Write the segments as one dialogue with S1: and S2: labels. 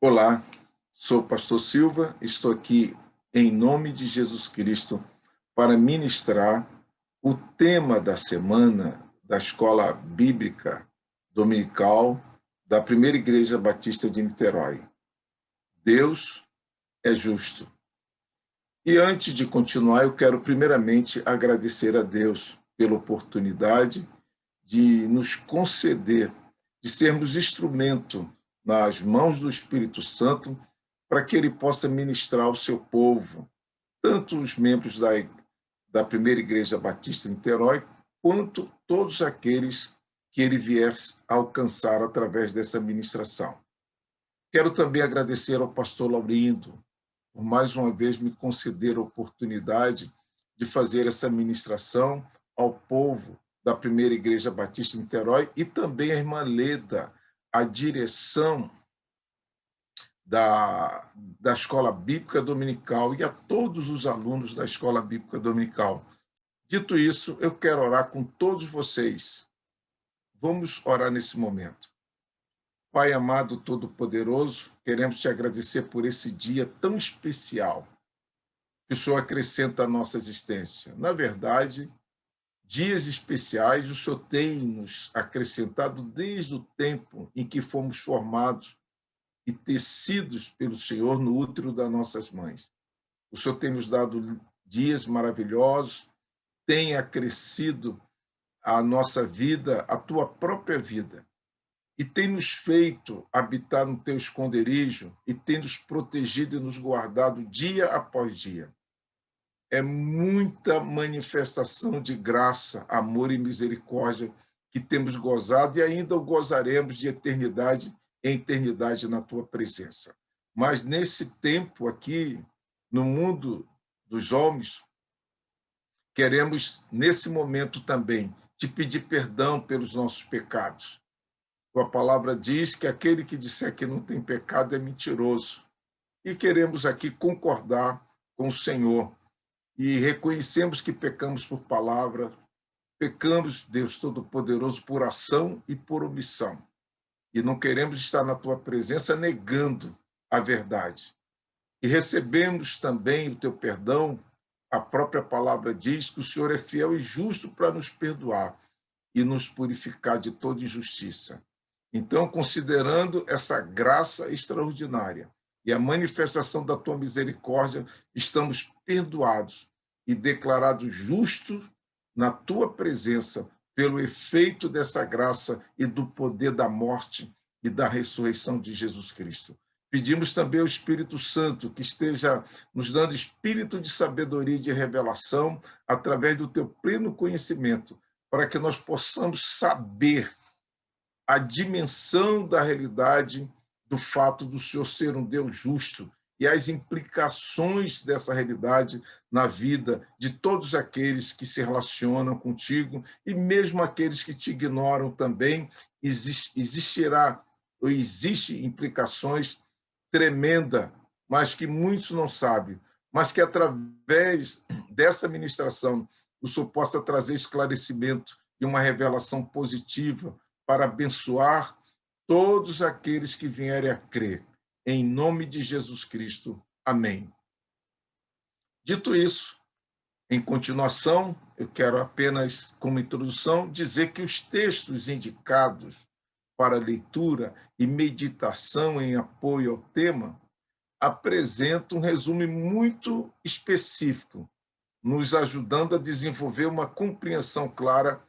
S1: Olá, sou o pastor Silva, estou aqui em nome de Jesus Cristo para ministrar o tema da semana da Escola Bíblica Dominical da Primeira Igreja Batista de Niterói. Deus é justo. E antes de continuar, eu quero primeiramente agradecer a Deus pela oportunidade de nos conceder, de sermos instrumento nas mãos do Espírito Santo para que ele possa ministrar ao seu povo, tanto os membros da Primeira Igreja Batista em Niterói, quanto todos aqueles que ele viesse alcançar através dessa ministração. Quero também agradecer ao pastor Laurindo, por mais uma vez me conceder a oportunidade de fazer essa ministração ao povo da Primeira Igreja Batista em Niterói e também a irmã Leda, a direção da Escola Bíblica Dominical e a todos os alunos da Escola Bíblica Dominical. Dito isso, eu quero orar com todos vocês. Vamos orar nesse momento. Pai amado, todo-poderoso, queremos te agradecer por esse dia tão especial que o Senhor acrescenta à nossa existência. Na verdade, dias especiais o Senhor tem nos acrescentado desde o tempo em que fomos formados e tecidos pelo Senhor no útero das nossas mães. O Senhor tem nos dado dias maravilhosos, tem acrescido a nossa vida, a tua própria vida, e tem nos feito habitar no teu esconderijo e tem nos protegido e nos guardado dia após dia. É muita manifestação de graça, amor e misericórdia que temos gozado e ainda o gozaremos de eternidade em eternidade na tua presença. Mas nesse tempo aqui, no mundo dos homens, queremos, nesse momento também, te pedir perdão pelos nossos pecados. Tua palavra diz que aquele que disser que não tem pecado é mentiroso. E queremos aqui concordar com o Senhor. E reconhecemos que pecamos por palavra, pecamos, Deus Todo-Poderoso, por ação e por omissão. E não queremos estar na tua presença negando a verdade. E recebemos também o teu perdão. A própria palavra diz que o Senhor é fiel e justo para nos perdoar e nos purificar de toda injustiça. Então, considerando essa graça extraordinária e a manifestação da tua misericórdia, estamos perdoados e declarados justos na tua presença pelo efeito dessa graça e do poder da morte e da ressurreição de Jesus Cristo. Pedimos também ao Espírito Santo que esteja nos dando espírito de sabedoria e de revelação através do teu pleno conhecimento, para que nós possamos saber a dimensão da realidade do fato do Senhor ser um Deus justo e as implicações dessa realidade na vida de todos aqueles que se relacionam contigo e mesmo aqueles que te ignoram também. Existirá ou existe implicações tremenda, mas que muitos não sabem, mas que através dessa ministração o Senhor possa trazer esclarecimento e uma revelação positiva para abençoar todos aqueles que vierem a crer. Em nome de Jesus Cristo. Amém. Dito isso, em continuação, eu quero apenas, como introdução, dizer que os textos indicados para leitura e meditação em apoio ao tema apresentam um resumo muito específico, nos ajudando a desenvolver uma compreensão clara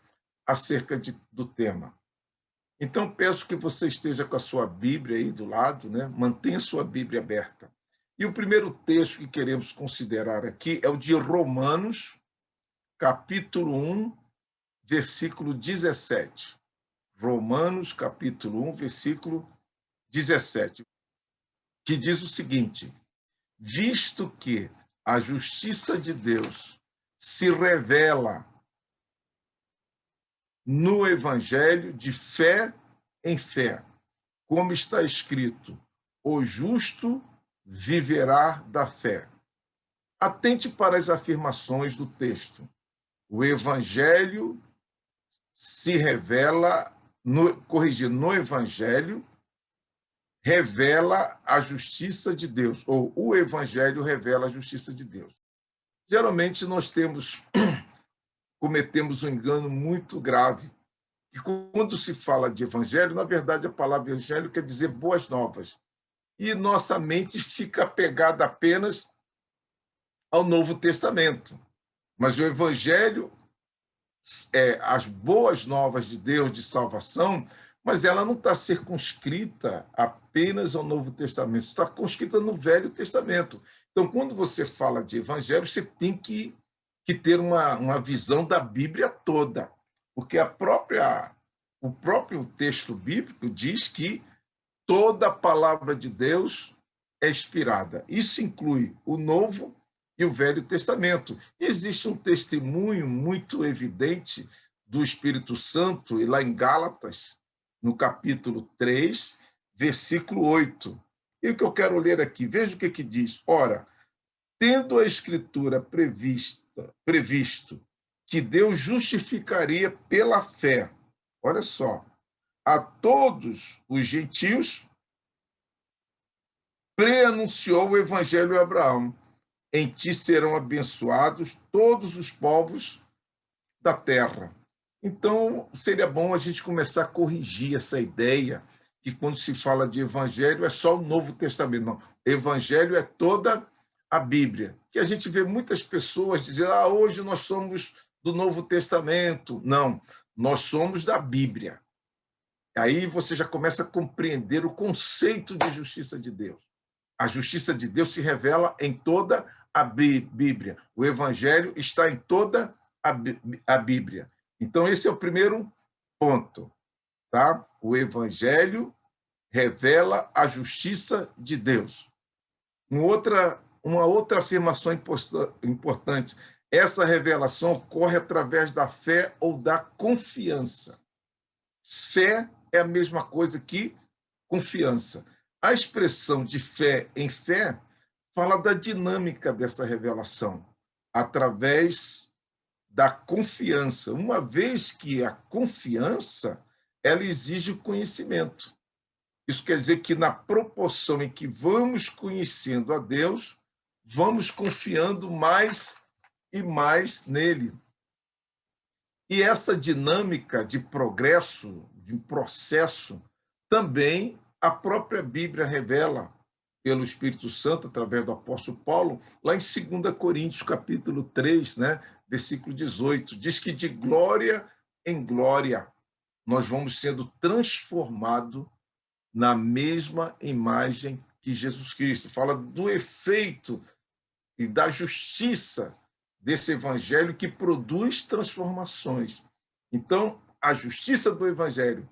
S1: acerca do tema. Então, peço que você esteja com a sua Bíblia aí do lado, né? Mantenha a sua Bíblia aberta. E o primeiro texto que queremos considerar aqui é o de Romanos, capítulo 1, versículo 17. Romanos, capítulo 1, versículo 17, que diz o seguinte: visto que a justiça de Deus se revela no Evangelho de fé em fé, como está escrito, o justo viverá da fé. Atente para as afirmações do texto. O Evangelho se revela, no Evangelho revela a justiça de Deus, ou o evangelho revela a justiça de Deus. Geralmente nós cometemos um engano muito grave. E quando se fala de evangelho, na verdade a palavra evangelho quer dizer boas novas. E nossa mente fica apegada apenas ao Novo Testamento. Mas o evangelho é as boas novas de Deus de salvação, mas ela não está circunscrita apenas ao Novo Testamento, está conscrita no Velho Testamento. Então, quando você fala de evangelho, você tem que ter uma visão da Bíblia toda, porque o próprio texto bíblico diz que toda a palavra de Deus é inspirada. Isso inclui o Novo e o Velho Testamento. Existe um testemunho muito evidente do Espírito Santo, e lá em Gálatas, no capítulo 3, versículo 8. E o que eu quero ler aqui, veja o que diz. Ora, tendo a Escritura previsto que Deus justificaria pela fé, olha só, a todos os gentios, preanunciou o evangelho a Abraão. Em ti serão abençoados todos os povos da terra. Então, seria bom a gente começar a corrigir essa ideia que quando se fala de evangelho é só o Novo Testamento. Não, evangelho é toda a Bíblia. Que a gente vê muitas pessoas dizendo, hoje nós somos do Novo Testamento. Não, nós somos da Bíblia. Aí você já começa a compreender o conceito de justiça de Deus. A justiça de Deus se revela em toda a Bíblia. O Evangelho está em toda a Bíblia. Então, esse é o primeiro ponto. Tá? O Evangelho revela a justiça de Deus. Uma outra afirmação importante, essa revelação ocorre através da fé ou da confiança. Fé é a mesma coisa que confiança. A expressão de fé em fé fala da dinâmica dessa revelação, através da confiança, uma vez que a confiança ela exige o conhecimento. Isso quer dizer que na proporção em que vamos conhecendo a Deus, vamos confiando mais e mais nele. E essa dinâmica de progresso, de processo, também a própria Bíblia revela pelo Espírito Santo, através do apóstolo Paulo, lá em 2 Coríntios, capítulo 3, né, versículo 18, diz que de glória em glória nós vamos sendo transformados na mesma imagem que Jesus Cristo. Fala do efeito e da justiça desse evangelho que produz transformações. Então, a justiça do evangelho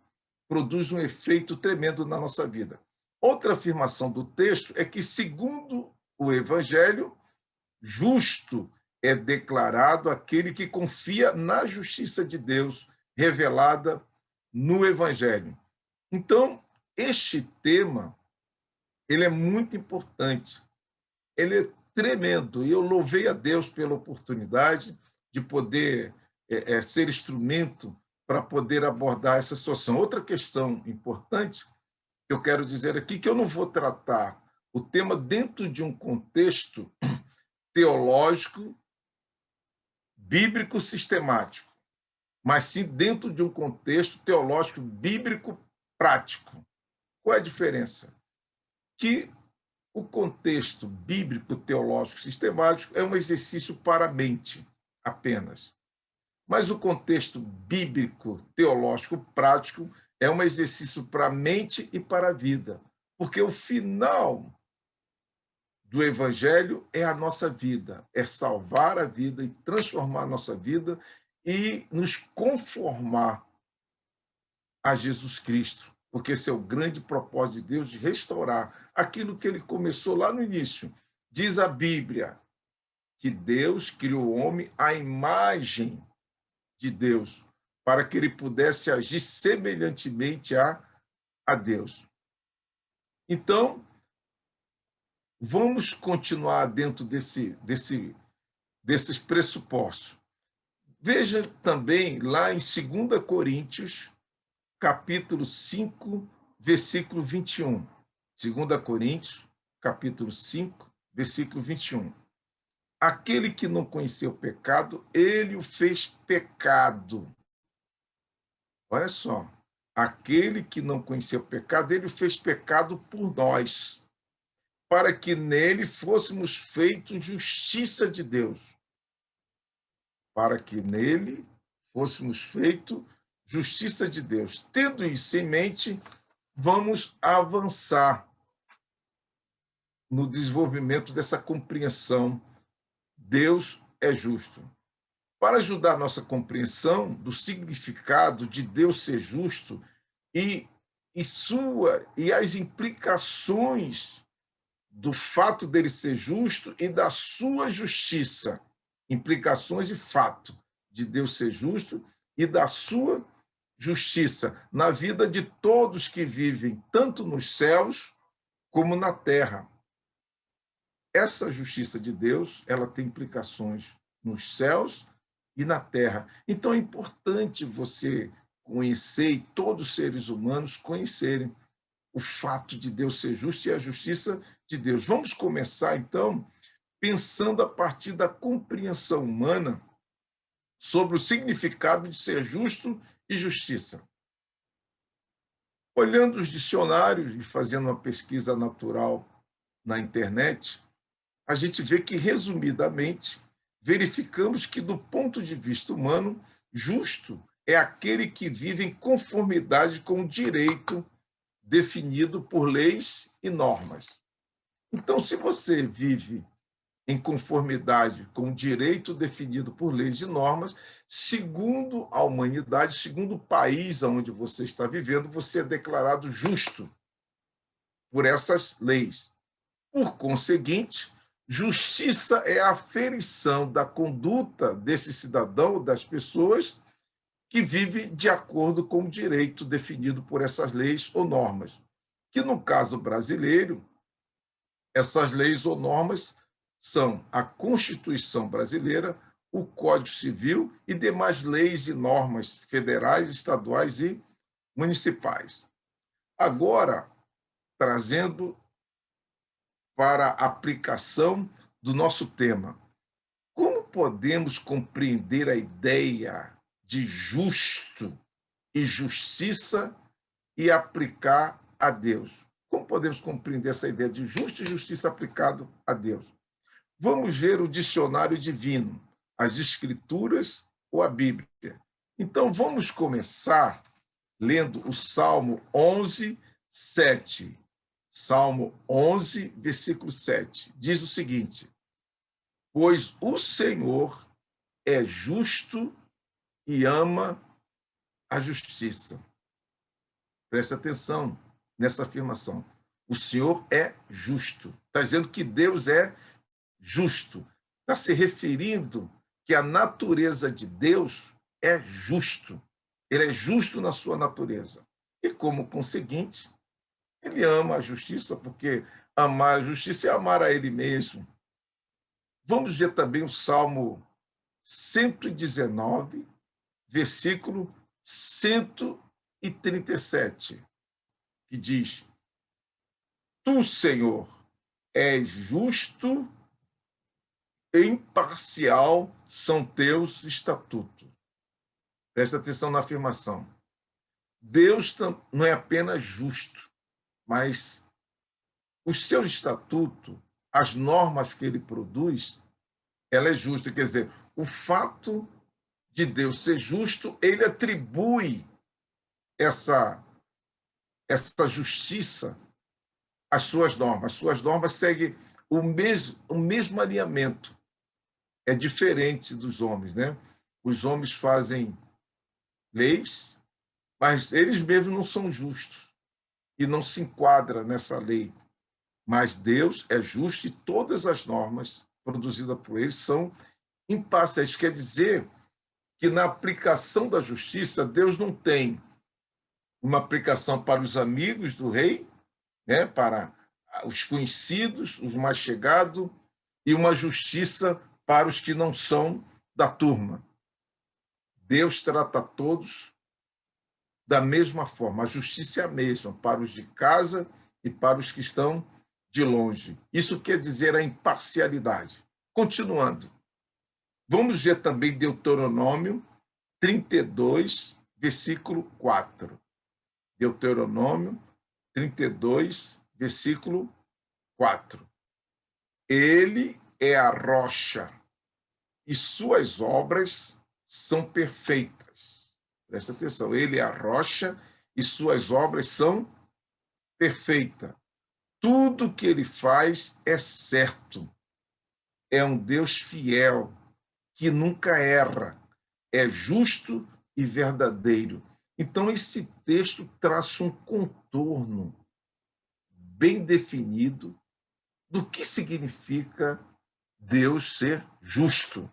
S1: produz um efeito tremendo na nossa vida. Outra afirmação do texto é que, segundo o evangelho, justo é declarado aquele que confia na justiça de Deus revelada no evangelho. Então, este tema ele é muito importante. Ele é tremendo. E eu louvei a Deus pela oportunidade de poder ser instrumento para poder abordar essa situação. Outra questão importante que eu quero dizer aqui, que eu não vou tratar o tema dentro de um contexto teológico, bíblico, sistemático, mas sim dentro de um contexto teológico, bíblico, prático. Qual é a diferença? Que o contexto bíblico, teológico, sistemático é um exercício para a mente apenas. Mas o contexto bíblico, teológico, prático é um exercício para a mente e para a vida. Porque o final do evangelho é a nossa vida, é salvar a vida e transformar a nossa vida e nos conformar a Jesus Cristo, porque esse é o grande propósito de Deus, de restaurar aquilo que ele começou lá no início. Diz a Bíblia que Deus criou o homem à imagem de Deus, para que ele pudesse agir semelhantemente a Deus. Então, vamos continuar dentro desses pressupostos. Veja também lá em 2 Coríntios, capítulo 5, versículo 21. 2 Coríntios, capítulo 5, versículo 21. Aquele que não conheceu o pecado, ele o fez pecado. Olha só. Aquele que não conheceu o pecado, ele o fez pecado por nós, para que nele fôssemos feitos justiça de Deus. Para que nele fôssemos feitos justiça de Deus. Tendo isso em mente, vamos avançar no desenvolvimento dessa compreensão. Deus é justo. Para ajudar a nossa compreensão do significado de Deus ser justo e, e as implicações do fato dele ser justo e da sua justiça. Implicações e fato de Deus ser justo e da sua justiça na vida de todos que vivem, tanto nos céus como na terra. Essa justiça de Deus, ela tem implicações nos céus e na terra. Então é importante você conhecer, e todos os seres humanos conhecerem o fato de Deus ser justo e a justiça de Deus. Vamos começar, então, pensando a partir da compreensão humana sobre o significado de ser justo e justiça. Olhando os dicionários e fazendo uma pesquisa natural na internet, a gente vê que, resumidamente, verificamos que, do ponto de vista humano, justo é aquele que vive em conformidade com o direito definido por leis e normas. Então, se você vive em conformidade com o direito definido por leis e normas, segundo a humanidade, segundo o país onde você está vivendo, você é declarado justo por essas leis. Por conseguinte, justiça é a aferição da conduta desse cidadão ou das pessoas que vive de acordo com o direito definido por essas leis ou normas, que, no caso brasileiro, essas leis ou normas são a Constituição brasileira, o Código Civil e demais leis e normas federais, estaduais e municipais. Agora, trazendo para a aplicação do nosso tema, como podemos compreender a ideia de justo e justiça e aplicar a Deus? Como podemos compreender essa ideia de justo e justiça aplicado a Deus? Vamos ver o dicionário divino, as escrituras ou a Bíblia. Então, vamos começar lendo o Salmo 11, 7. Salmo 11, versículo 7. Diz o seguinte: pois o Senhor é justo e ama a justiça. Presta atenção nessa afirmação. O Senhor é justo. Está dizendo que Deus é justo. Está se referindo que a natureza de Deus é justo. Ele é justo na sua natureza. E, como conseguinte, ele ama a justiça, porque amar a justiça é amar a ele mesmo. Vamos ver também o Salmo 119, versículo 137, que diz: tu, Senhor, és justo e imparcial são teus estatutos. Presta atenção na afirmação. Deus não é apenas justo, mas os seus estatutos, as normas que ele produz, ela é justa. Quer dizer, o fato de Deus ser justo, ele atribui essa justiça às suas normas. As suas normas seguem o mesmo alinhamento. É diferente dos homens, né? Os homens fazem leis, mas eles mesmos não são justos e não se enquadram nessa lei. Mas Deus é justo e todas as normas produzidas por ele são imparciais. Quer dizer que, na aplicação da justiça, Deus não tem uma aplicação para os amigos do rei, né, para os conhecidos, os mais chegados, e uma justiça para os que não são da turma. Deus trata todos da mesma forma. A justiça é a mesma para os de casa e para os que estão de longe. Isso quer dizer a imparcialidade. Continuando, vamos ver também Deuteronômio 32, versículo 4. Deuteronômio 32, versículo 4. Ele é a rocha e suas obras são perfeitas. Presta atenção, ele é a rocha e suas obras são perfeitas. Tudo que ele faz é certo. É um Deus fiel, que nunca erra. É justo e verdadeiro. Então, esse texto traça um contorno bem definido do que significa Deus ser justo.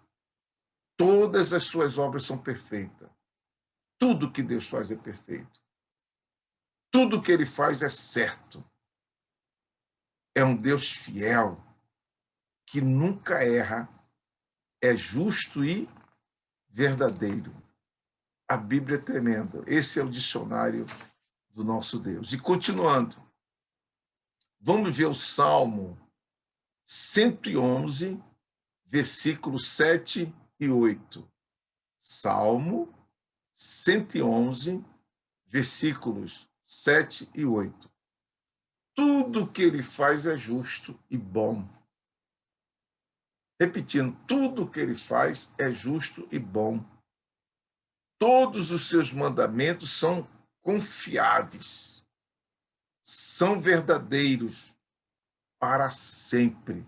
S1: Todas as suas obras são perfeitas. Tudo que Deus faz é perfeito. Tudo que ele faz é certo. É um Deus fiel, que nunca erra, é justo e verdadeiro. A Bíblia é tremenda. Esse é o dicionário do nosso Deus. E continuando, vamos ver o Salmo 111, versículos 7 e 8. Salmo 111, versículos 7 e 8. Tudo que ele faz é justo e bom. Repetindo, tudo que ele faz é justo e bom. Todos os seus mandamentos são confiáveis, são verdadeiros para sempre.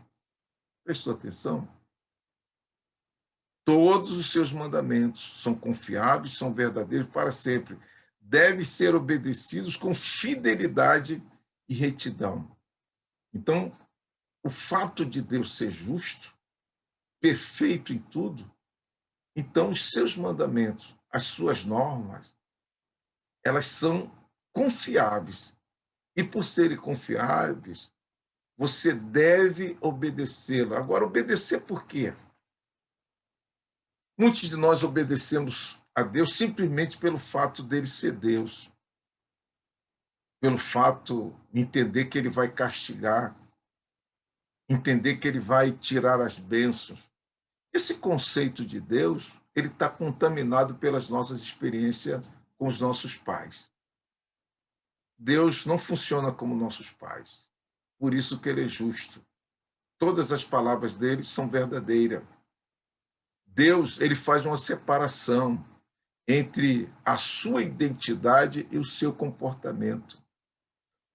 S1: Prestou atenção? Todos os seus mandamentos são confiáveis, são verdadeiros para sempre. Devem ser obedecidos com fidelidade e retidão. Então, o fato de Deus ser justo, perfeito em tudo, então os seus mandamentos, as suas normas, elas são confiáveis. E por serem confiáveis, você deve obedecê-lo. Agora, obedecer por quê? Muitos de nós obedecemos a Deus simplesmente pelo fato dele ser Deus, pelo fato de entender que ele vai castigar, entender que ele vai tirar as bênçãos. Esse conceito de Deus, ele está contaminado pelas nossas experiências com os nossos pais. Deus não funciona como nossos pais. Por isso que ele é justo. Todas as palavras dele são verdadeiras. Deus, ele faz uma separação entre a sua identidade e o seu comportamento.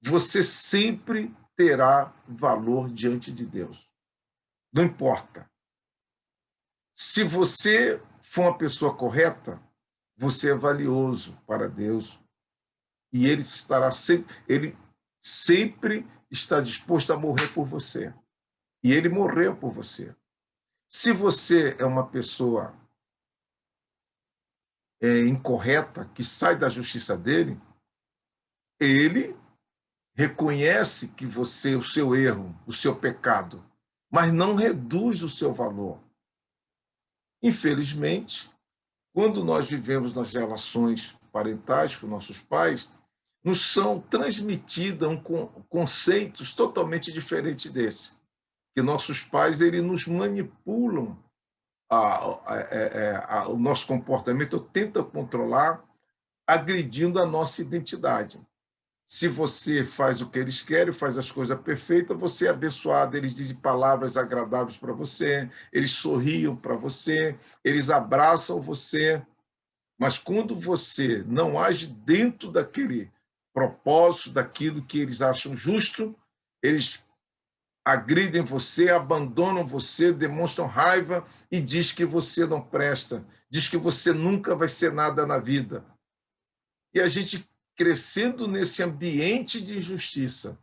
S1: Você sempre terá valor diante de Deus. Não importa. Se você for uma pessoa correta, você é valioso para Deus. E ele sempre está disposto a morrer por você. E ele morreu por você. Se você é uma pessoa incorreta, que sai da justiça dele, ele reconhece que você, o seu erro, o seu pecado, mas não reduz o seu valor. Infelizmente, quando nós vivemos nas relações parentais com nossos pais, nos são transmitidos conceitos totalmente diferentes desse, que nossos pais eles nos manipulam o nosso comportamento, tentam controlar, agredindo a nossa identidade. Se você faz o que eles querem, faz as coisas perfeitas, você é abençoado, eles dizem palavras agradáveis para você, eles sorriam para você, eles abraçam você. Mas quando você não age dentro daquele propósito, daquilo que eles acham justo, eles agridem você, abandonam você, demonstram raiva e diz que você não presta, diz que você nunca vai ser nada na vida. E a gente crescendo nesse ambiente de injustiça.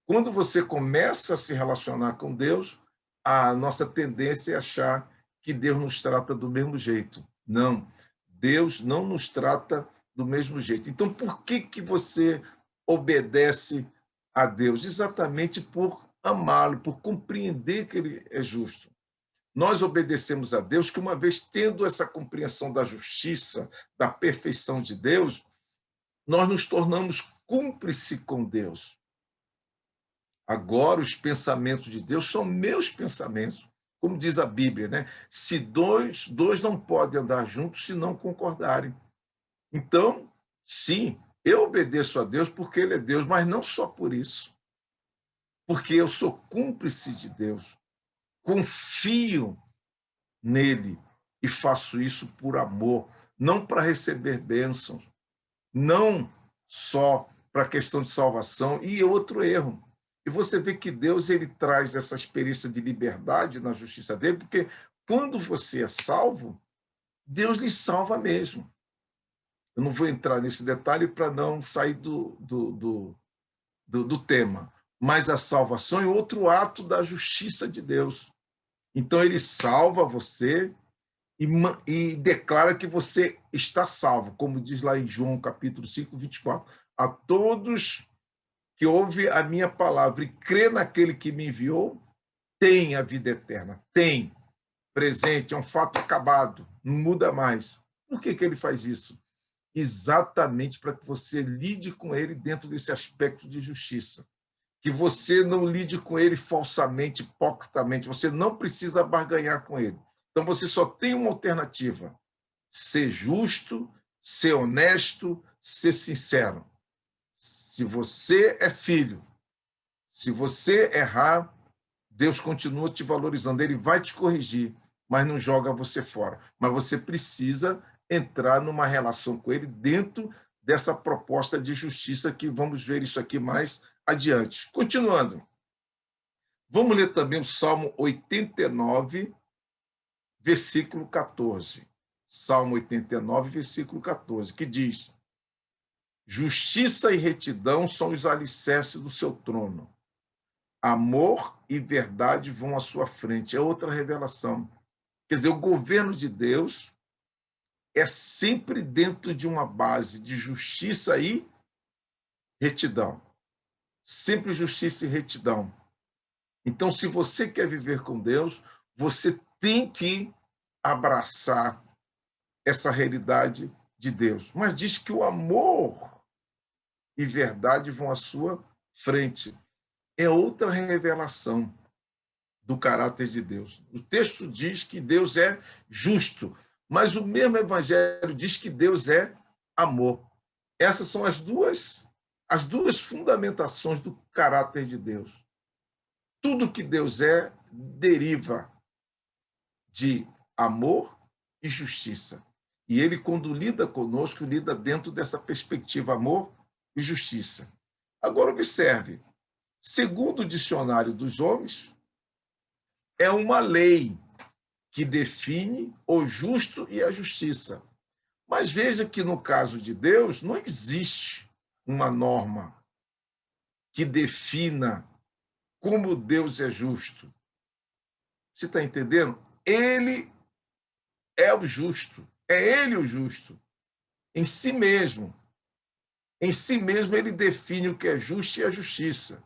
S1: Quando você começa a se relacionar com Deus, a nossa tendência é achar que Deus nos trata do mesmo jeito. Não, Deus não nos trata do mesmo jeito. Então, por que você obedece a Deus? Exatamente por amá-lo, por compreender que ele é justo. Nós obedecemos a Deus que, uma vez tendo essa compreensão da justiça, da perfeição de Deus, nós nos tornamos cúmplice com Deus. Agora, os pensamentos de Deus são meus pensamentos, como diz a Bíblia, né? Se dois não podem andar juntos se não concordarem. Então, sim, eu obedeço a Deus porque Ele é Deus, mas não só por isso, porque eu sou cúmplice de Deus, confio nele e faço isso por amor, não para receber bênçãos, não só para a questão de salvação. E outro erro. E você vê que Deus ele traz essa experiência de liberdade na justiça dele, porque quando você é salvo, Deus lhe salva mesmo. Eu não vou entrar nesse detalhe para não sair do tema, mas a salvação é outro ato da justiça de Deus. Então, ele salva você e declara que você está salvo, como diz lá em João capítulo 5, 24. A todos que ouvem a minha palavra e crê naquele que me enviou, tem a vida eterna, tem presente, é um fato acabado, não muda mais. Por que ele faz isso? Exatamente para que você lide com ele dentro desse aspecto de justiça. Que você não lide com ele falsamente, hipocritamente. Você não precisa barganhar com ele. Então você só tem uma alternativa: ser justo, ser honesto, ser sincero. Se você é filho, se você errar, Deus continua te valorizando. Ele vai te corrigir, mas não joga você fora. Mas você precisa entrar numa relação com ele dentro dessa proposta de justiça, que vamos ver isso aqui mais adiante. Continuando. Vamos ler também o Salmo 89, versículo 14. Salmo 89, versículo 14, que diz: justiça e retidão são os alicerces do seu trono. Amor e verdade vão à sua frente. É outra revelação. Quer dizer, o governo de Deus é sempre dentro de uma base de justiça e retidão. Sempre justiça e retidão. Então, se você quer viver com Deus, você tem que abraçar essa realidade de Deus. Mas diz que o amor e verdade vão à sua frente. É outra revelação do caráter de Deus. O texto diz que Deus é justo, mas o mesmo evangelho diz que Deus é amor. Essas são as duas fundamentações do caráter de Deus. Tudo que Deus é deriva de amor e justiça. E ele, quando lida conosco, lida dentro dessa perspectiva, amor e justiça. Agora, observe, segundo o dicionário dos homens, é uma lei que define o justo e a justiça. Mas veja que, no caso de Deus, não existe uma norma que defina como Deus é justo. Você está entendendo? Ele é o justo. É ele o justo. Em si mesmo. Em si mesmo, ele define o que é justo e a justiça.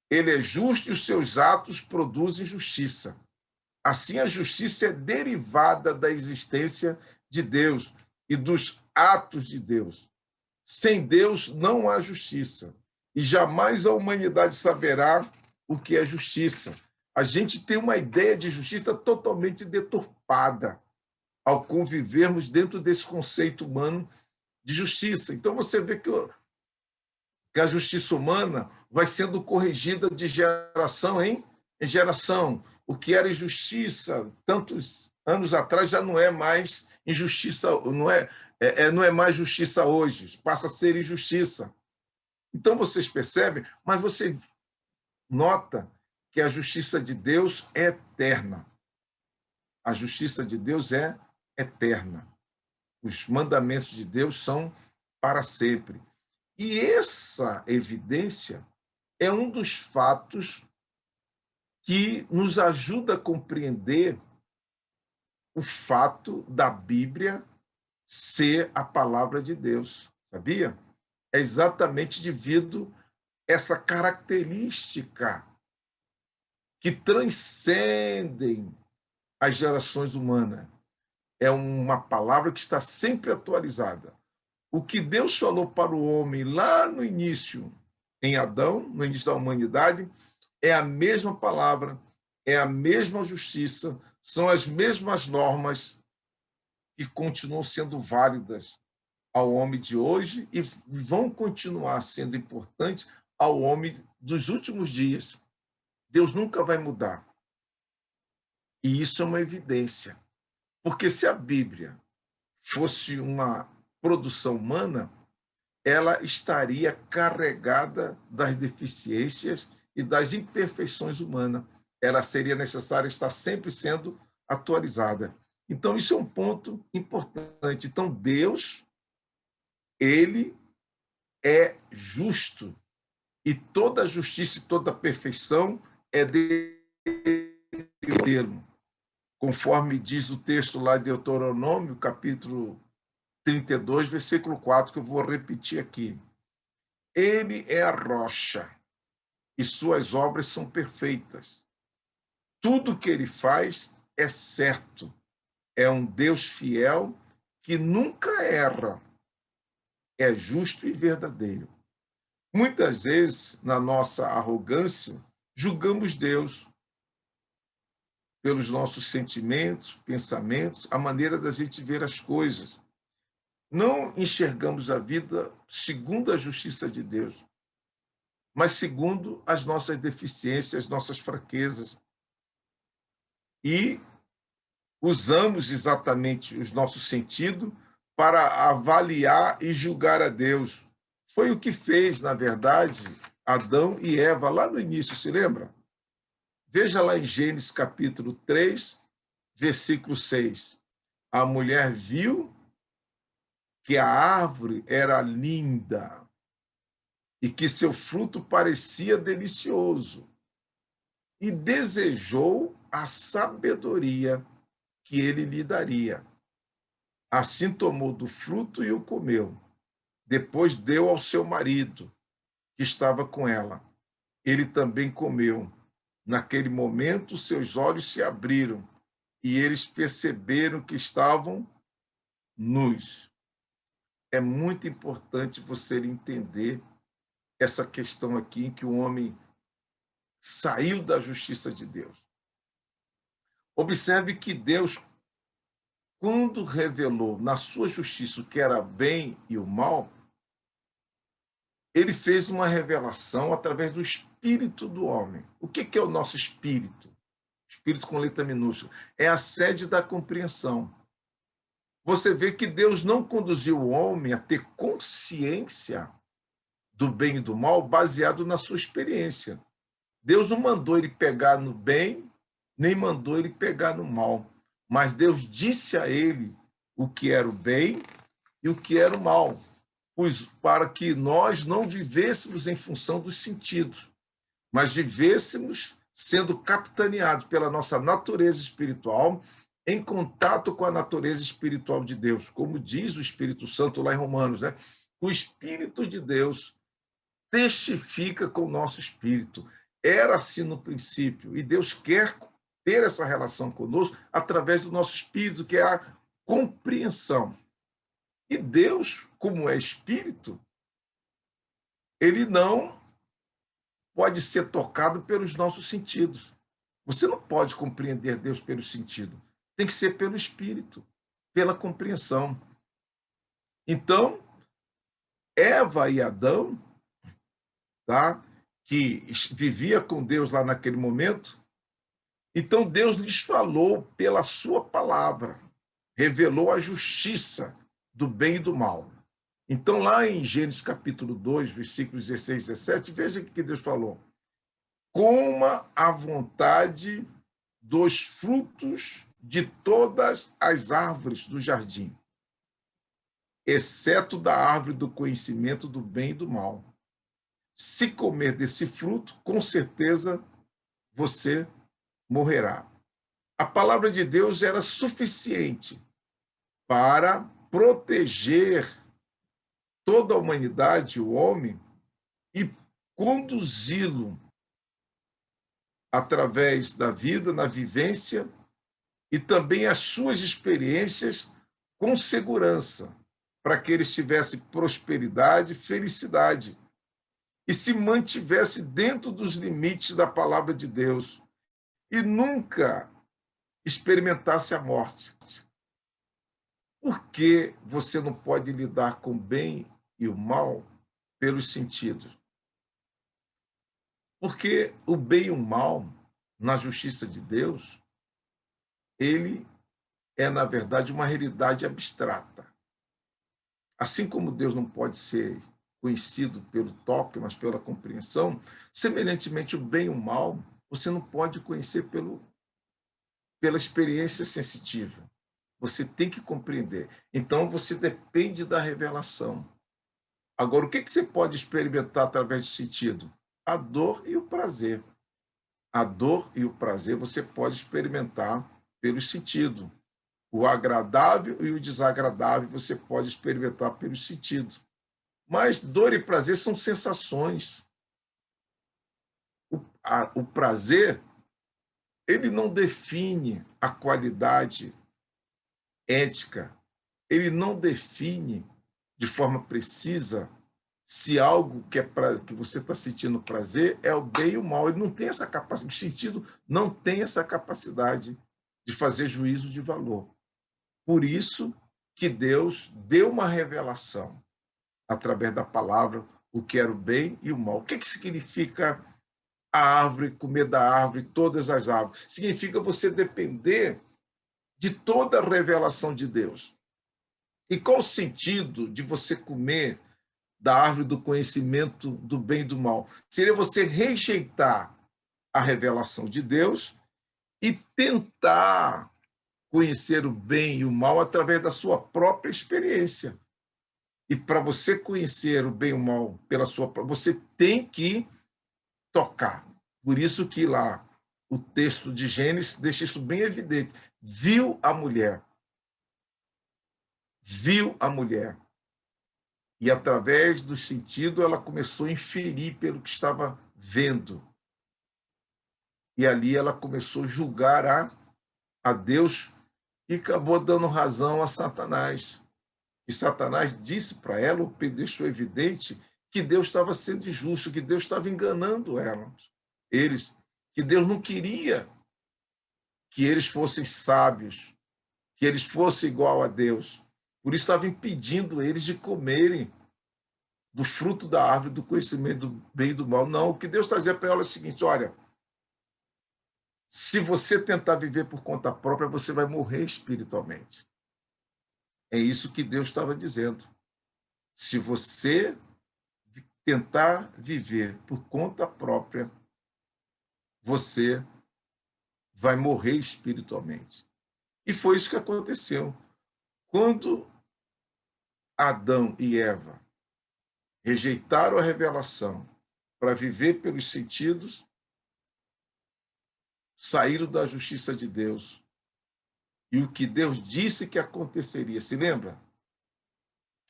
S1: Ele é justo e os seus atos produzem justiça. Assim, a justiça é derivada da existência de Deus e dos atos de Deus. Sem Deus não há justiça. E jamais a humanidade saberá o que é justiça. A gente tem uma ideia de justiça totalmente deturpada ao convivermos dentro desse conceito humano de justiça. Então, você vê que a justiça humana vai sendo corrigida de geração em geração. O que era injustiça tantos anos atrás já não é mais injustiça, não é mais justiça hoje, passa a ser injustiça. Então vocês percebem, mas você nota que a justiça de Deus é eterna. A justiça de Deus é eterna. Os mandamentos de Deus são para sempre. E essa evidência é um dos fatos que nos ajuda a compreender o fato da Bíblia ser a palavra de Deus, sabia? É exatamente devido a essa característica que transcendem as gerações humanas. É uma palavra que está sempre atualizada. O que Deus falou para o homem lá no início, em Adão, no início da humanidade, é a mesma palavra, é a mesma justiça, são as mesmas normas que continuam sendo válidas ao homem de hoje e vão continuar sendo importantes ao homem dos últimos dias. Deus nunca vai mudar. E isso é uma evidência. Porque se a Bíblia fosse uma produção humana, ela estaria carregada das deficiências e das imperfeições humanas. Ela seria necessária estar sempre sendo atualizada. Então, isso é um ponto importante. Então, Deus, ele é justo, e toda justiça e toda perfeição é dele, conforme diz o texto lá de Deuteronômio, capítulo 32, versículo 4, que eu vou repetir aqui. Ele é a rocha, e suas obras são perfeitas. Tudo que ele faz é certo. É um Deus fiel que nunca erra. É justo e verdadeiro. Muitas vezes, na nossa arrogância, julgamos Deus pelos nossos sentimentos, pensamentos, a maneira da gente ver as coisas. Não enxergamos a vida segundo a justiça de Deus, mas segundo as nossas deficiências, as nossas fraquezas. E usamos exatamente os nossos sentidos para avaliar e julgar a Deus. Foi o que fez, na verdade, Adão e Eva lá no início, se lembra? Veja lá em Gênesis capítulo 3, versículo 6. A mulher viu que a árvore era linda e que seu fruto parecia delicioso, e desejou a sabedoria que ele lhe daria. Assim tomou do fruto e o comeu. Depois deu ao seu marido, que estava com ela. Ele também comeu. Naquele momento, seus olhos se abriram e eles perceberam que estavam nus. É muito importante você entender essa questão aqui em que o homem saiu da justiça de Deus. Observe que Deus, quando revelou na sua justiça o que era bem e o mal, ele fez uma revelação através do espírito do homem. O que é o nosso espírito? Espírito com letra minúscula. É a sede da compreensão. Você vê que Deus não conduziu o homem a ter consciência do bem e do mal baseado na sua experiência. Deus não mandou ele pegar no bem, nem mandou ele pegar no mal. Mas Deus disse a ele o que era o bem e o que era o mal, pois para que nós não vivêssemos em função dos sentidos, mas vivêssemos sendo capitaneados pela nossa natureza espiritual, em contato com a natureza espiritual de Deus, como diz o Espírito Santo lá em Romanos, né? O Espírito de Deus testifica com o nosso espírito. Era assim no princípio, e Deus quer ter essa relação conosco através do nosso espírito, que é a compreensão. E Deus, como é espírito, ele não pode ser tocado pelos nossos sentidos. Você não pode compreender Deus pelo sentido. Tem que ser pelo espírito, pela compreensão. Então, Eva e Adão, tá? Que vivia com Deus lá naquele momento, então Deus lhes falou pela sua palavra, revelou a justiça do bem e do mal. Então, lá em Gênesis capítulo 2, versículos 16 e 17, veja o que Deus falou. Coma à vontade dos frutos de todas as árvores do jardim, exceto da árvore do conhecimento do bem e do mal. Se comer desse fruto, com certeza você morrerá. A palavra de Deus era suficiente para proteger toda a humanidade, o homem, e conduzi-lo através da vida, na vivência, e também as suas experiências com segurança, para que eles tivessem prosperidade, felicidade. e se mantivesse dentro dos limites da palavra de Deus e nunca experimentasse a morte. Por que você não pode lidar com o bem e o mal pelos sentidos? Porque o bem e o mal, na justiça de Deus, ele é, na verdade, uma realidade abstrata. Assim como Deus não pode ser conhecido pelo toque, mas pela compreensão, semelhantemente o bem e o mal, você não pode conhecer pela experiência sensitiva. Você tem que compreender. Então, você depende da revelação. Agora, o que você pode experimentar através do sentido? A dor e o prazer. A dor e o prazer você pode experimentar pelo sentido. O agradável e o desagradável você pode experimentar pelo sentido. Mas dor e prazer são sensações. O prazer, ele não define a qualidade ética, ele não define de forma precisa se algo que você está sentindo prazer é o bem e o mal. Ele não tem essa capacidade, o sentido não tem essa capacidade de fazer juízo de valor. Por isso que Deus deu uma revelação através da palavra, o que era o bem e o mal. O que significa a árvore, comer da árvore, todas as árvores? Significa você depender de toda a revelação de Deus. E qual o sentido de você comer da árvore do conhecimento do bem e do mal? Seria você rejeitar a revelação de Deus e tentar conhecer o bem e o mal através da sua própria experiência. E para você conhecer o bem e o mal pela sua própria, você tem que tocar. Por isso que lá o texto de Gênesis deixa isso bem evidente. Viu a mulher. Viu a mulher. E através do sentido ela começou a inferir pelo que estava vendo. E ali ela começou a julgar a Deus e acabou dando razão a Satanás. E Satanás disse para ela, ou deixou evidente, que Deus estava sendo injusto, que Deus estava enganando eles, que Deus não queria que eles fossem sábios, que eles fossem igual a Deus. Por isso estava impedindo eles de comerem do fruto da árvore do conhecimento do bem e do mal. Não, o que Deus está dizendo para ela é o seguinte: olha, se você tentar viver por conta própria, você vai morrer espiritualmente. É isso que Deus estava dizendo. Se você tentar viver por conta própria, você vai morrer espiritualmente. E foi isso que aconteceu. Quando Adão e Eva rejeitaram a revelação para viver pelos sentidos, saíram da justiça de Deus. E o que Deus disse que aconteceria, se lembra?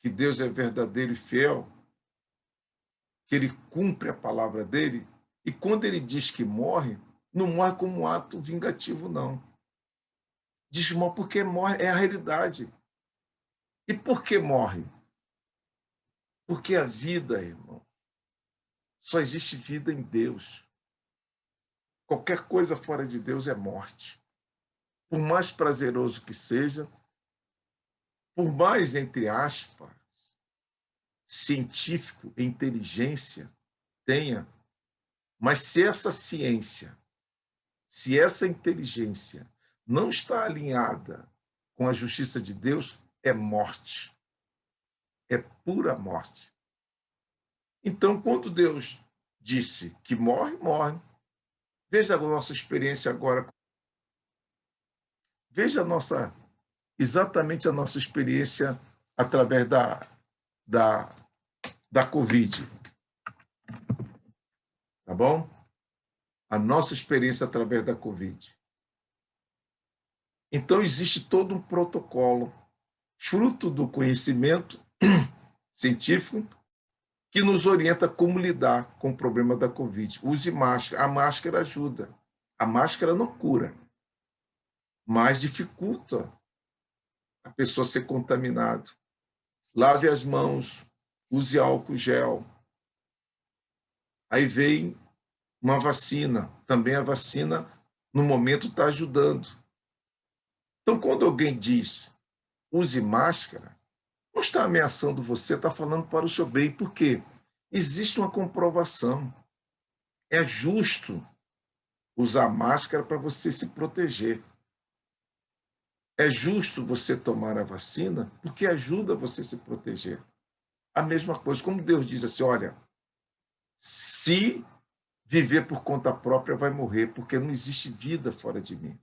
S1: Que Deus é verdadeiro e fiel, que ele cumpre a palavra dele, e quando ele diz que morre, não morre como um ato vingativo, não. Diz que morre porque morre, é a realidade. E por que morre? Porque a vida, irmão, só existe vida em Deus. Qualquer coisa fora de Deus é morte. Por mais prazeroso que seja, por mais, entre aspas, científico e inteligência tenha, mas se essa ciência, se essa inteligência não está alinhada com a justiça de Deus, é morte. É pura morte. Então, quando Deus disse que morre, morre. Veja a nossa experiência agora. Veja exatamente a nossa experiência através da, da Covid. Tá bom? A nossa experiência através da Covid. Então, existe todo um protocolo, fruto do conhecimento científico, que nos orienta como lidar com o problema da Covid. Use máscara. A máscara ajuda. A máscara não cura, mas dificulta a pessoa ser contaminada. Lave as mãos, use álcool gel. Aí vem uma vacina. Também a vacina, no momento, está ajudando. Então, quando alguém diz use máscara, não está ameaçando você, está falando para o seu bem. Por quê? Existe uma comprovação. É justo usar máscara para você se proteger. É justo você tomar a vacina porque ajuda você a se proteger. A mesma coisa, como Deus diz assim, olha, se viver por conta própria vai morrer, porque não existe vida fora de mim.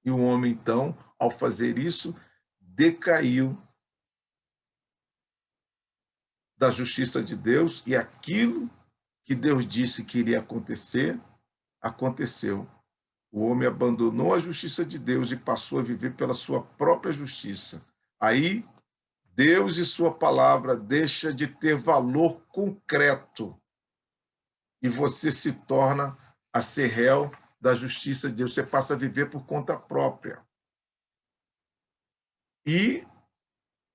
S1: E o homem, então, ao fazer isso, decaiu da justiça de Deus e aquilo que Deus disse que iria acontecer, aconteceu. O homem abandonou a justiça de Deus e passou a viver pela sua própria justiça. Aí, Deus e sua palavra deixa de ter valor concreto e você se torna a ser réu da justiça de Deus. Você passa a viver por conta própria. E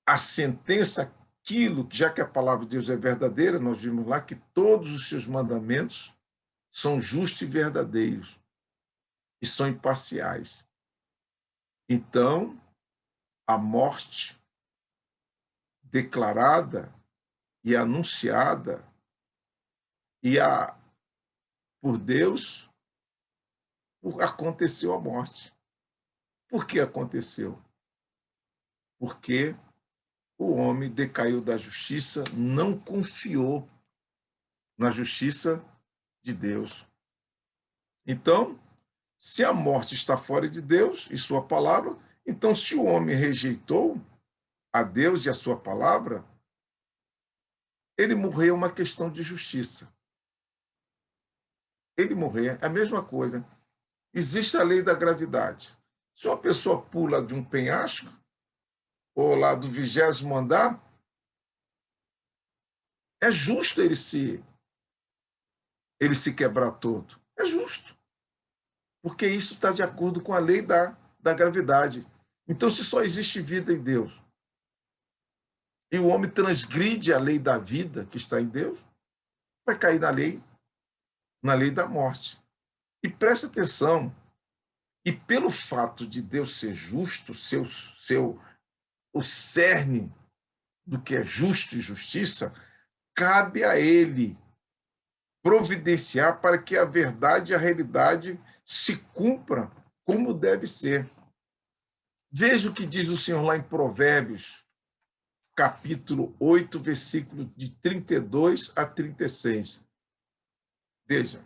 S1: a sentença, aquilo, já que a palavra de Deus é verdadeira, nós vimos lá que todos os seus mandamentos são justos e verdadeiros e são imparciais. Então, a morte declarada e anunciada e por Deus, aconteceu a morte. Por que aconteceu? Porque o homem decaiu da justiça, não confiou na justiça de Deus. Então, se a morte está fora de Deus e sua palavra, então se o homem rejeitou a Deus e a sua palavra, ele morreu uma questão de justiça. Ele morrer é a mesma coisa. Existe a lei da gravidade. Se uma pessoa pula de um penhasco, ou lá do 20º andar, é justo ele se quebrar todo. É justo. Porque isso está de acordo com a lei da gravidade. Então, se só existe vida em Deus, e o homem transgride a lei da vida que está em Deus, vai cair na lei da morte. E preste atenção, e pelo fato de Deus ser justo, o cerne do que é justo e justiça, cabe a ele providenciar para que a verdade e a realidade se cumpram como deve ser. Veja o que diz o Senhor lá em Provérbios, capítulo 8, versículo de 32 a 36. Veja,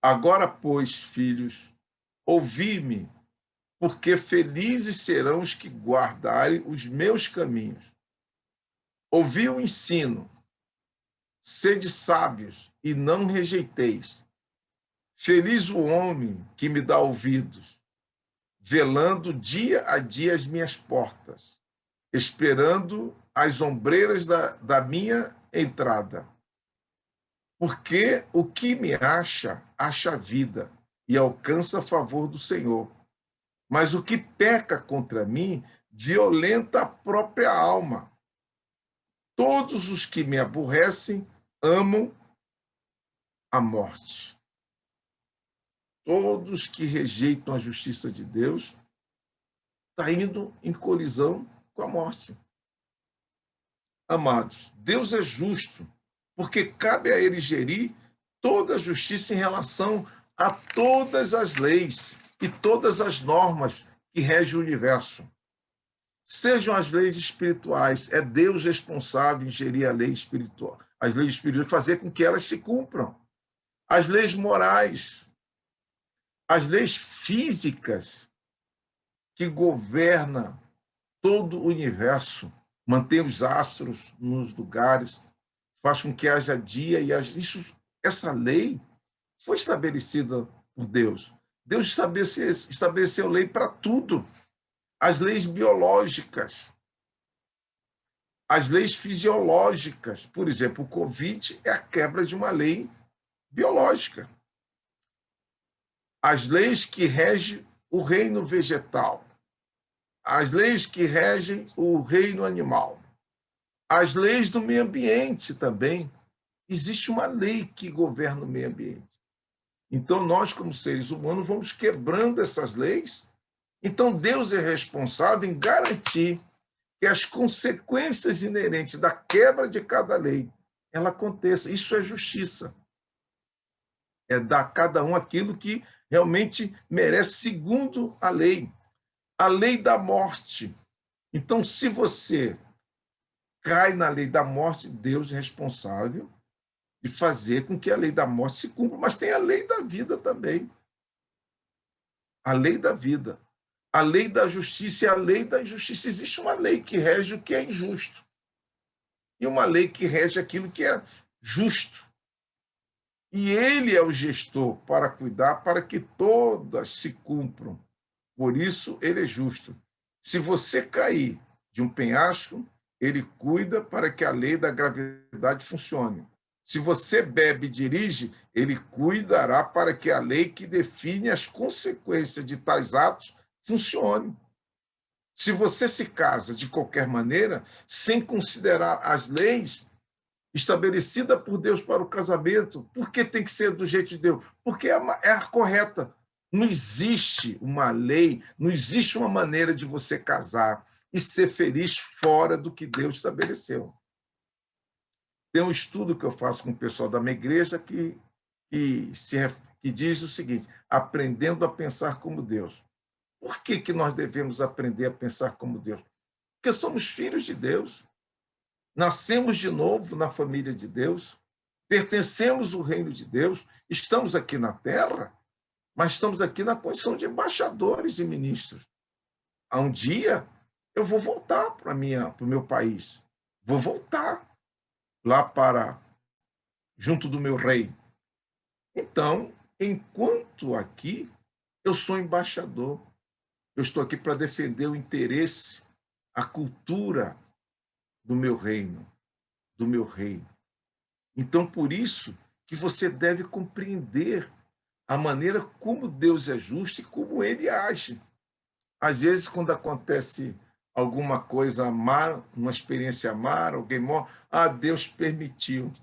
S1: agora, pois, filhos, ouvi-me, porque felizes serão os que guardarem os meus caminhos. Ouvi o ensino, sede sábios e não rejeiteis. Feliz o homem que me dá ouvidos, velando dia a dia as minhas portas, esperando as ombreiras da minha entrada. Porque o que me acha, acha vida e alcança a favor do Senhor. Mas o que peca contra mim, violenta a própria alma. Todos os que me aborrecem amam a morte. Todos que rejeitam a justiça de Deus estão indo em colisão com a morte. Amados, Deus é justo, porque cabe a ele gerir toda a justiça em relação a todas as leis e todas as normas que regem o universo. Sejam as leis espirituais, é Deus responsável em gerir a lei espiritual, as leis espirituais, fazer com que elas se cumpram. As leis morais, as leis físicas que governam todo o universo, mantém os astros nos lugares, faz com que haja dia e essa lei foi estabelecida por Deus. Deus estabeleceu lei para tudo. As leis biológicas, as leis fisiológicas. Por exemplo, o Covid é a quebra de uma lei biológica. As leis que regem o reino vegetal, as leis que regem o reino animal, as leis do meio ambiente também, Existe uma lei que governa o meio ambiente. Então, nós, como seres humanos, vamos quebrando essas leis. Então, Deus é responsável em garantir que as consequências inerentes da quebra de cada lei ela aconteça. Isso é justiça. É dar a cada um aquilo que realmente merece segundo a lei. A lei da morte. Então, se você cai na lei da morte, Deus é responsável de fazer com que a lei da morte se cumpra, mas tem a lei da vida também. A lei da vida. A lei da justiça e a lei da injustiça. Existe uma lei que rege o que é injusto e uma lei que rege aquilo que é justo. E ele é o gestor para cuidar para que todas se cumpram. Por isso, ele é justo. Se você cair de um penhasco, ele cuida para que a lei da gravidade funcione. Se você bebe e dirige, ele cuidará para que a lei que define as consequências de tais atos funcione. Se você se casa de qualquer maneira, sem considerar as leis estabelecida por Deus para o casamento. Por que tem que ser do jeito de Deus? Porque é a correta. Não existe uma lei, não existe uma maneira de você casar e ser feliz fora do que Deus estabeleceu. Tem um estudo que eu faço com o pessoal da minha igreja que diz o seguinte: aprendendo a pensar como Deus. Por que nós devemos aprender a pensar como Deus? Porque somos filhos de Deus. Nascemos de novo na família de Deus, pertencemos ao reino de Deus, estamos aqui na terra, mas estamos aqui na condição de embaixadores e ministros. Há um dia eu vou voltar para o meu país, vou voltar lá para junto do meu rei. Então, enquanto aqui, eu sou embaixador, eu estou aqui para defender o interesse, a cultura do meu reino, do meu rei. Então, por isso que você deve compreender a maneira como Deus é justo e como ele age. Às vezes, quando acontece alguma coisa má, uma experiência má, alguém morre, Deus permitiu.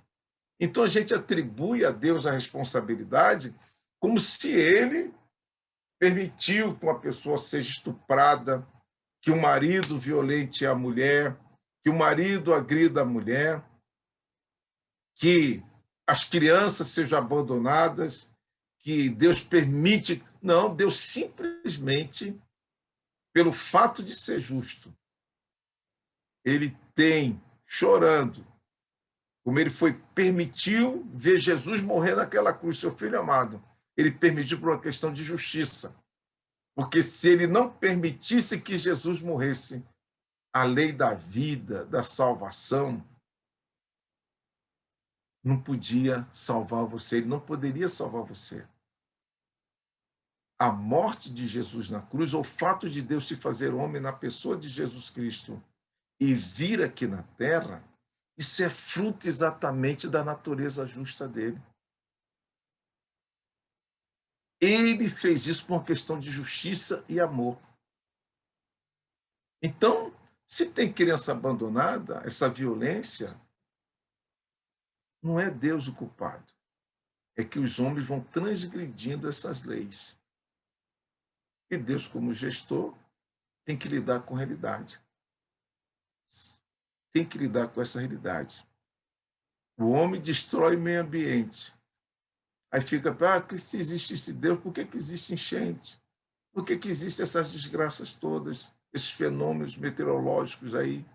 S1: Então, a gente atribui a Deus a responsabilidade como se ele permitiu que uma pessoa seja estuprada, que o marido violente a mulher, que o marido agrida a mulher, que as crianças sejam abandonadas, que Deus permite. Não, Deus simplesmente, pelo fato de ser justo, ele tem, chorando, como ele permitiu ver Jesus morrer naquela cruz, seu filho amado. Ele permitiu por uma questão de justiça. Porque se ele não permitisse que Jesus morresse, a lei da vida, da salvação, não podia salvar você, ele não poderia salvar você. A morte de Jesus na cruz, ou o fato de Deus se fazer homem na pessoa de Jesus Cristo e vir aqui na terra, isso é fruto exatamente da natureza justa dele. Ele fez isso por uma questão de justiça e amor. Então, se tem criança abandonada, essa violência, não é Deus o culpado. É que os homens vão transgredindo essas leis. E Deus, como gestor, tem que lidar com a realidade. Tem que lidar com essa realidade. O homem destrói o meio ambiente. Aí fica, que se existisse Deus, por que existe enchente? Por que existem essas desgraças todas, esses fenômenos meteorológicos aí?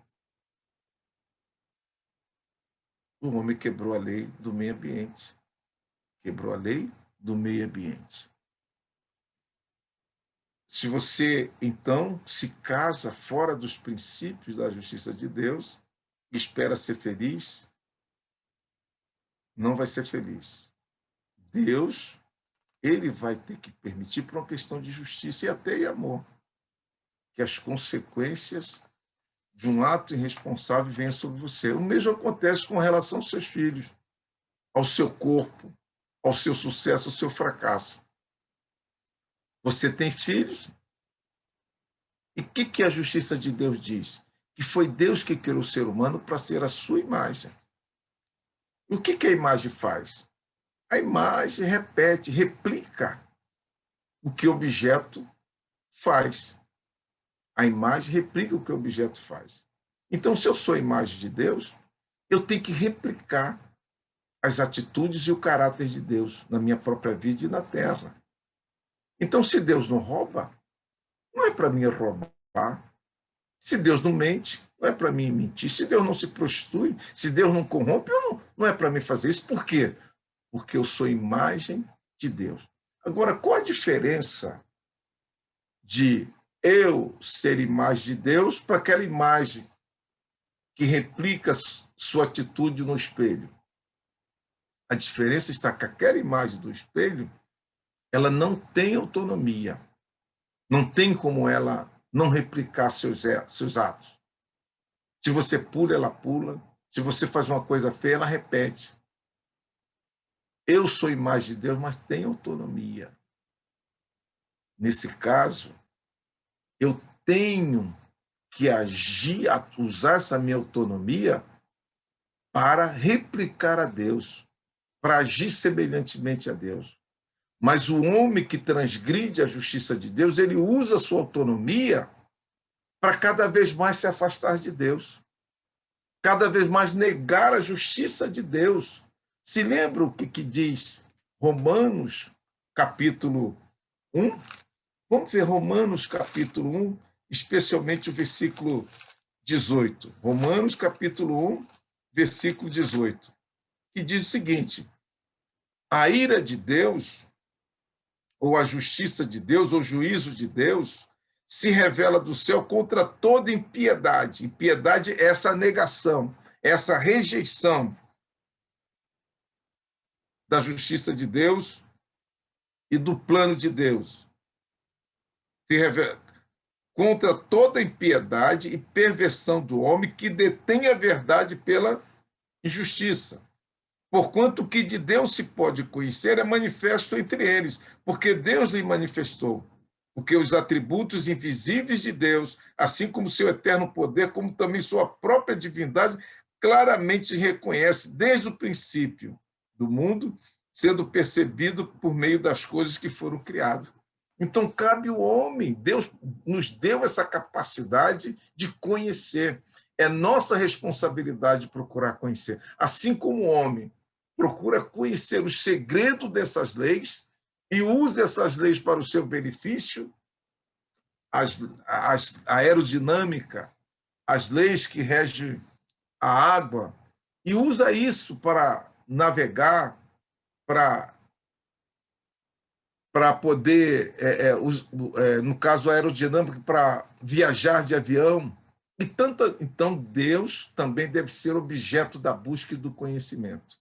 S1: O homem quebrou a lei do meio ambiente. Quebrou a lei do meio ambiente. Se você, então, se casa fora dos princípios da justiça de Deus, espera ser feliz, não vai ser feliz. Deus, ele vai ter que permitir, por uma questão de justiça e até de amor, que as consequências de um ato irresponsável venham sobre você. O mesmo acontece com relação aos seus filhos, ao seu corpo, ao seu sucesso, ao seu fracasso. Você tem filhos? E o que a justiça de Deus diz? Que foi Deus que criou o ser humano para ser a sua imagem. O que a imagem faz? A imagem repete, replica o que o objeto faz. A imagem replica o que o objeto faz. Então, se eu sou a imagem de Deus, eu tenho que replicar as atitudes e o caráter de Deus na minha própria vida e na terra. Então, se Deus não rouba, não é para mim roubar. Se Deus não mente, não é para mim mentir. Se Deus não se prostitui, se Deus não corrompe, não é para mim fazer isso. Por quê? Porque eu sou imagem de Deus. Agora, qual a diferença de eu ser imagem de Deus para aquela imagem que replica sua atitude no espelho? A diferença está que aquela imagem do espelho, ela não tem autonomia. Não tem como ela não replicar seus atos. Se você pula, ela pula. Se você faz uma coisa feia, ela repete. Eu sou imagem de Deus, mas tenho autonomia. Nesse caso, eu tenho que agir, usar essa minha autonomia para replicar a Deus, para agir semelhantemente a Deus. Mas o homem que transgride a justiça de Deus, ele usa a sua autonomia para cada vez mais se afastar de Deus, cada vez mais negar a justiça de Deus. Se lembra o que diz Romanos, capítulo 1? Vamos ver Romanos, capítulo 1, especialmente o versículo 18. Romanos, capítulo 1, versículo 18, que diz o seguinte: a ira de Deus, ou a justiça de Deus, ou o juízo de Deus, se revela do céu contra toda impiedade. Impiedade é essa negação, essa rejeição da justiça de Deus e do plano de Deus. Se revela contra toda impiedade e perversão do homem que detém a verdade pela injustiça. Porquanto o que de Deus se pode conhecer é manifesto entre eles, porque Deus lhe manifestou. Porque os atributos invisíveis de Deus, assim como seu eterno poder, como também sua própria divindade, claramente se reconhece desde o princípio do mundo, sendo percebido por meio das coisas que foram criadas. Então, cabe ao homem. Deus nos deu essa capacidade de conhecer. É nossa responsabilidade procurar conhecer. Assim como o homem procura conhecer o segredo dessas leis e usa essas leis para o seu benefício, a aerodinâmica, as leis que regem a água, e usa isso para navegar, para poder, no caso aerodinâmico, para viajar de avião. Então, Deus também deve ser objeto da busca e do conhecimento.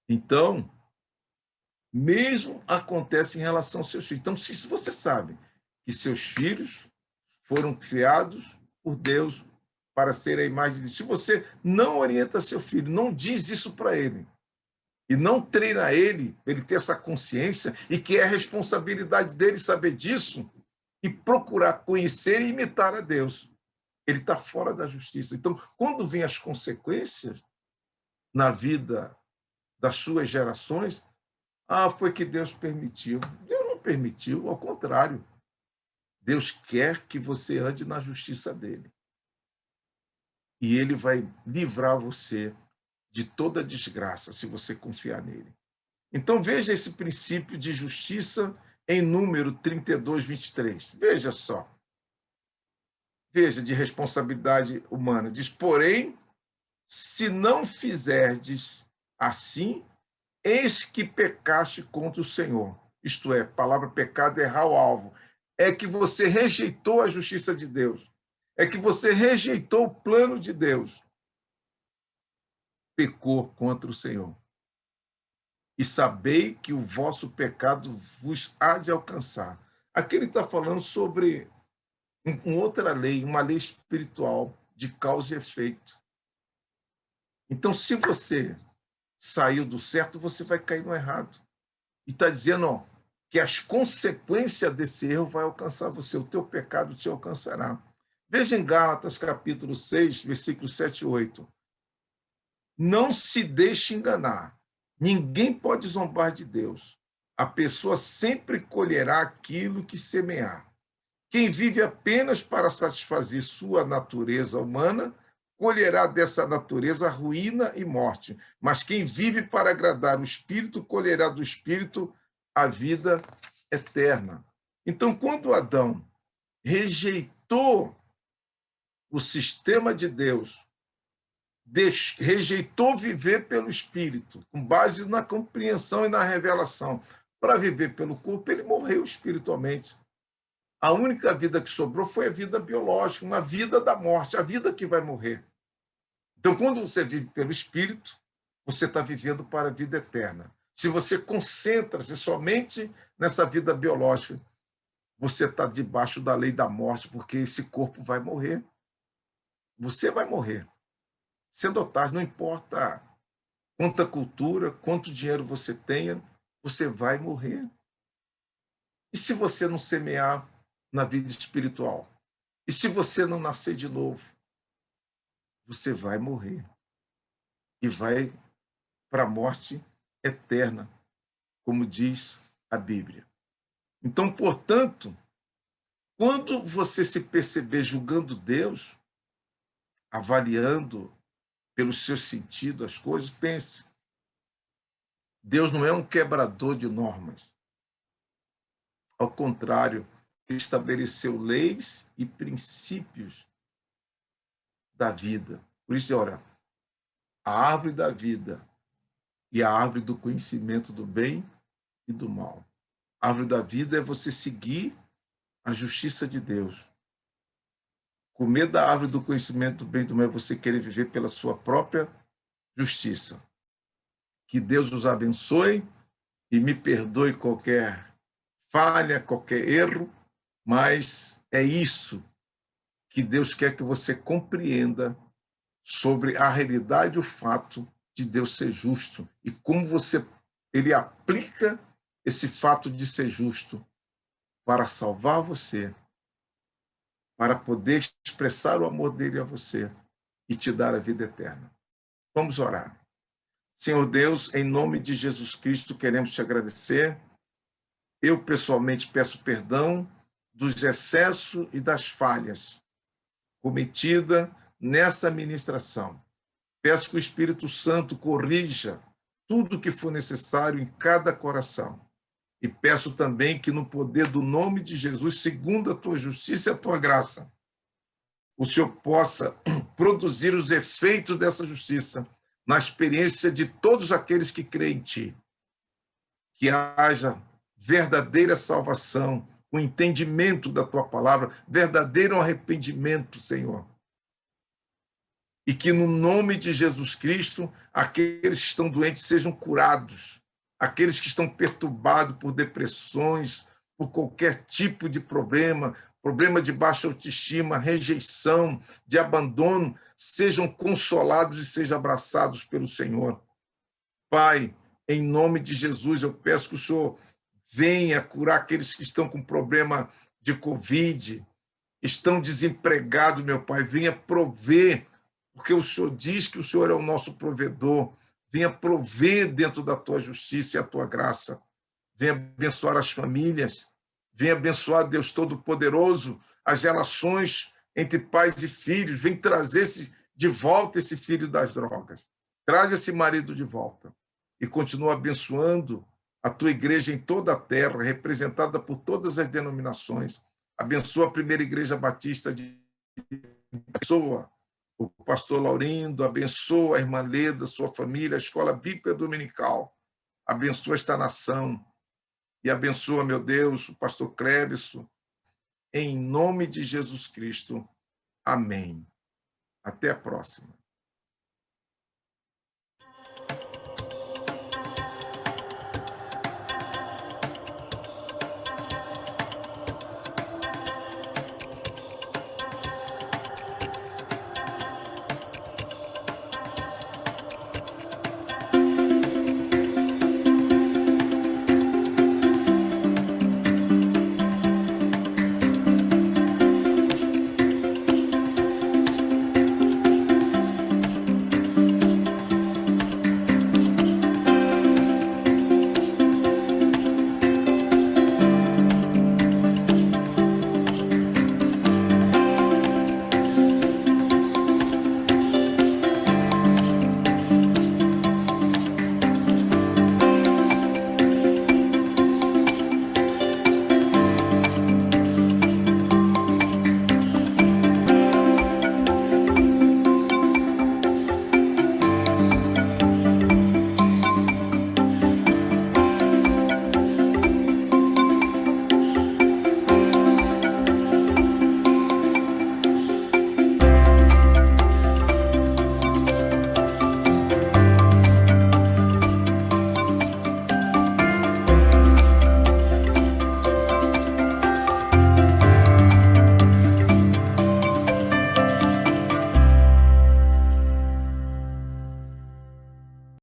S1: Então, mesmo acontece em relação aos seus filhos. Então, se você sabe que seus filhos foram criados por Deus para ser a imagem de Deus, se você não orienta seu filho, não diz isso para ele, e não treina ele ter essa consciência, e que é a responsabilidade dele saber disso, e procurar conhecer e imitar a Deus, ele está fora da justiça. Então, quando vêm as consequências na vida das suas gerações, foi que Deus permitiu. Deus não permitiu, ao contrário. Deus quer que você ande na justiça dele. E ele vai livrar você de toda desgraça, se você confiar nele. Então, veja esse princípio de justiça em Número 32, 23. Veja só. Veja, de responsabilidade humana. Diz, porém, se não fizerdes assim, eis que pecaste contra o Senhor. Isto é, palavra pecado é errar o alvo. É que você rejeitou a justiça de Deus. É que você rejeitou o plano de Deus. Pecou contra o Senhor. E sabei que o vosso pecado vos há de alcançar. Aqui ele está falando sobre outra lei, uma lei espiritual de causa e efeito. Então, se você saiu do certo, você vai cair no errado. E está dizendo, que as consequências desse erro vai alcançar você, o teu pecado te alcançará. Veja em Gálatas, capítulo 6, versículos 7 e 8. Não se deixe enganar. Ninguém pode zombar de Deus. A pessoa sempre colherá aquilo que semear. Quem vive apenas para satisfazer sua natureza humana, colherá dessa natureza ruína e morte. Mas quem vive para agradar o Espírito, colherá do Espírito a vida eterna. Então, quando Adão rejeitou o sistema de Deus, rejeitou viver pelo Espírito, com base na compreensão e na revelação, para viver pelo corpo, ele morreu espiritualmente. A única vida que sobrou foi a vida biológica, uma vida da morte, a vida que vai morrer. Então, quando você vive pelo Espírito, você está vivendo para a vida eterna. Se você concentra-se somente nessa vida biológica, você está debaixo da lei da morte, porque esse corpo vai morrer. Você vai morrer. Cedo ou tarde, não importa quanta cultura, quanto dinheiro você tenha, você vai morrer. E se você não semear na vida espiritual? E se você não nascer de novo? Você vai morrer. E vai para a morte eterna, como diz a Bíblia. Então, portanto, quando você se perceber julgando Deus, avaliando pelos seus sentidos as coisas, pense: Deus não é um quebrador de normas. Ao contrário, ele estabeleceu leis e princípios da vida. Por isso, olha, a árvore da vida e a árvore do conhecimento do bem e do mal. A árvore da vida é você seguir a justiça de Deus. Comer da árvore do conhecimento do bem e do mal é você querer viver pela sua própria justiça. Que Deus os abençoe e me perdoe qualquer falha, qualquer erro, mas é isso que Deus quer que você compreenda sobre a realidade e o fato de Deus ser justo e como ele aplica esse fato de ser justo para salvar você, para poder expressar o amor dele a você e te dar a vida eterna. Vamos orar. Senhor Deus, em nome de Jesus Cristo, queremos te agradecer. Eu, pessoalmente, peço perdão dos excessos e das falhas cometidas nessa ministração. Peço que o Espírito Santo corrija tudo o que for necessário em cada coração. E peço também que, no poder do nome de Jesus, segundo a tua justiça e a tua graça, o Senhor possa produzir os efeitos dessa justiça na experiência de todos aqueles que creem em ti. Que haja verdadeira salvação, o entendimento da tua palavra, verdadeiro arrependimento, Senhor. E que, no nome de Jesus Cristo, aqueles que estão doentes sejam curados, aqueles que estão perturbados por depressões, por qualquer tipo de problema, problema de baixa autoestima, rejeição, de abandono, sejam consolados e sejam abraçados pelo Senhor. Pai, em nome de Jesus, eu peço que o Senhor venha curar aqueles que estão com problema de Covid, estão desempregados, meu Pai, venha prover, porque o Senhor diz que o Senhor é o nosso provedor, venha prover dentro da tua justiça e a tua graça, venha abençoar as famílias, venha abençoar, Deus Todo-Poderoso, as relações entre pais e filhos, vem trazer de volta esse filho das drogas, traz esse marido de volta e continua abençoando a tua igreja em toda a terra, representada por todas as denominações. Abençoa a primeira igreja batista abençoa o pastor Laurindo, abençoa a irmã Leda, sua família, a escola bíblica dominical, abençoa esta nação e abençoa, meu Deus, o pastor Clébison, em nome de Jesus Cristo. Amém. Até a próxima.